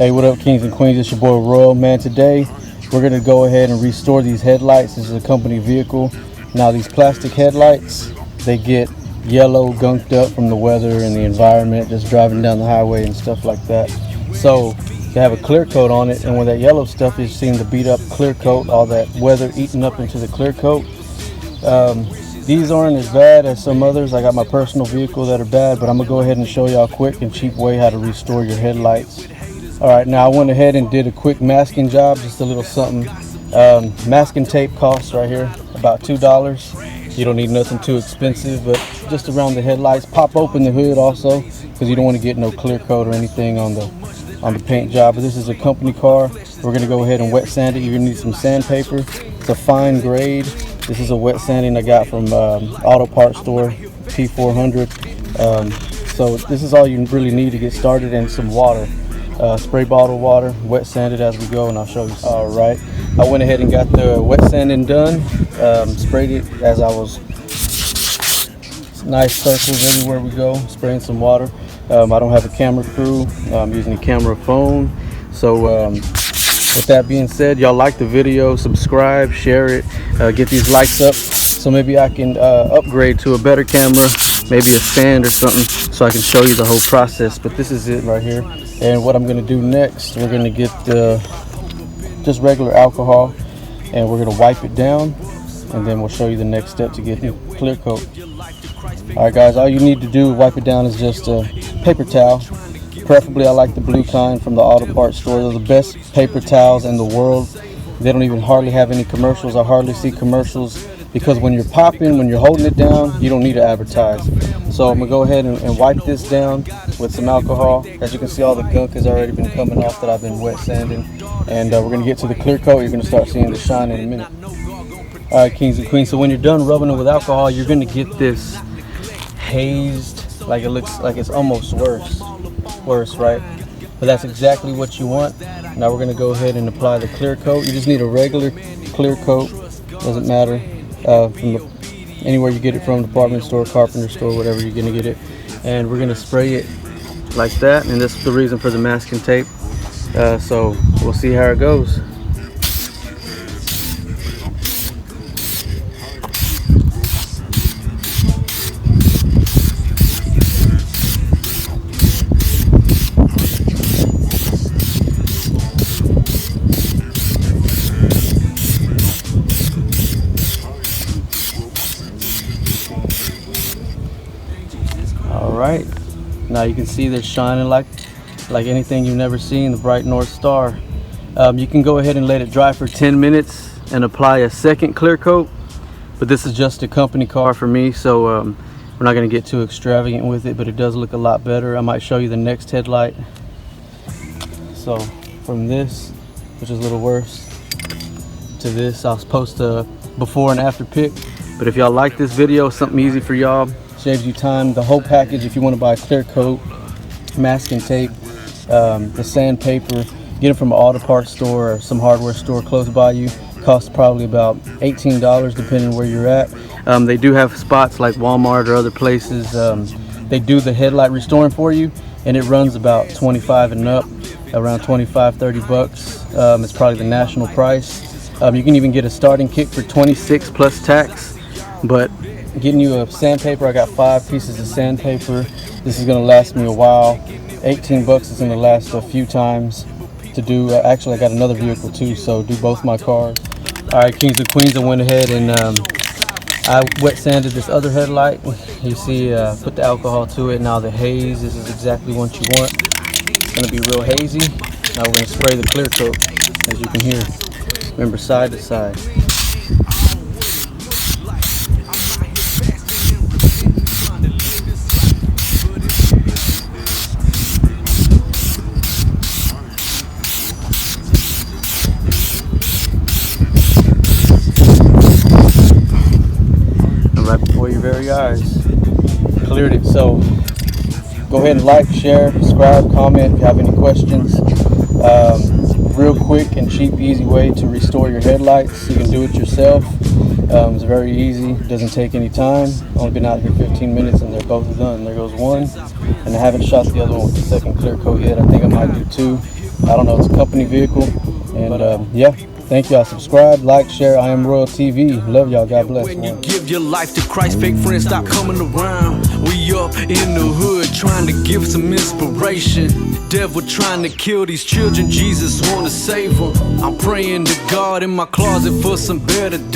Hey, what up, kings and queens? It's your boy Royal. Man, today we're going to go ahead and restore these headlights. This is a company vehicle. Now, these plastic headlights, they get yellow, gunked up from the weather and the environment, just driving down the highway and stuff like that. So they have a clear coat on it, and when that yellow stuff is seen to beat up clear coat, all that weather eating up into the clear coat. These aren't as bad as some others. I got my personal vehicle that are bad, but I'm gonna go ahead and show y'all quick and cheap way how to restore your headlights. All right, now I went ahead and did a quick masking job, just a little something. Masking tape costs right here about $2. You don't need nothing too expensive, but just around the headlights. Pop open the hood also, because you don't want to get no clear coat or anything on the paint job. But this is a company car. We're gonna go ahead and wet sand it. You're gonna need some sandpaper. It's a fine grade. This is a wet sanding I got from auto parts store, P400. So this is all you really need to get started, and some water. Spray bottle water, wet sand it as we go, and I'll show you. All right, I went ahead and got the wet sanding done. Sprayed it as I was. Nice circles everywhere we go, spraying some water. I don't have a camera crew. I'm using a camera phone. So with that being said, y'all like the video, subscribe, share it, get these likes up, so maybe I can upgrade to a better camera, maybe a stand or something, so I can show you the whole process. But this is it right here. And what I'm going to do next, we're going to get just regular alcohol, and we're going to wipe it down, and then we'll show you the next step to get clear coat. All right, guys, all you need to do to wipe it down is just a paper towel. Preferably, I like the blue kind from the auto parts store. They're the best paper towels in the world. They don't even hardly have any commercials. I hardly see commercials, because when you're popping, when you're holding it down, you don't need to advertise. So I'm gonna go ahead and wipe this down with some alcohol. As you can see, all the gunk has already been coming off that I've been wet sanding. And we're gonna get to the clear coat. You're gonna start seeing the shine in a minute. All right, kings and queens. So when you're done rubbing it with alcohol, you're gonna get this hazed, like it looks like it's almost worse, right? But that's exactly what you want. Now we're gonna go ahead and apply the clear coat. You just need a regular clear coat, doesn't matter from anywhere you get it from, department store, carpenter store, whatever, you're gonna get it. And we're gonna spray it like that, and that's the reason for the masking tape. So we'll see how it goes. Right, now you can see they're shining like anything you've never seen, the bright North Star. You can go ahead and let it dry for 10 minutes and apply a second clear coat, but this is just a company car for me, so we're not going to get too extravagant with it, but it does look a lot better. I might show you the next headlight. So from this, which is a little worse, to this, I'll post a before and after pic. But if y'all like this video, something easy for y'all, saves you time, the whole package. If you want to buy clear coat, masking tape, the sandpaper, get it from an auto parts store or some hardware store close by you. Costs probably about $18 depending where you're at. They do have spots like Walmart or other places. They do the headlight restoring for you, and it runs about 25 and up, around 25-30 bucks. It's probably the national price. You can even get a starting kit for 26 plus tax. But getting you a sandpaper, I got 5 pieces of sandpaper. This is gonna last me a while. 18 bucks is gonna last a few times to do. Actually, I got another vehicle too, so do both my cars. All right, kings and queens, I went ahead and I wet sanded this other headlight. You see, put the alcohol to it. Now the haze, this is exactly what you want. It's gonna be real hazy. Now we're gonna spray the clear coat, as you can hear. Remember, side to side. Right before your very eyes, cleared it. So go ahead and like, share, subscribe, comment if you have any questions. Real quick and cheap, easy way to restore your headlights. You can do it yourself. It's very easy, doesn't take any time. Only been out here 15 minutes and they're both done. There goes one, and I haven't shot the other one with the second clear coat yet. I think I might do 2. I don't know, it's a company vehicle. And yeah, thank y'all. Subscribe, like, share. I am Royal TV. Love y'all. God bless. When you give your life to Christ, fake friends stop coming around. We up in the hood trying to give some inspiration. Devil trying to kill these children, Jesus wanna save them. I'm praying to God in my closet for some better days.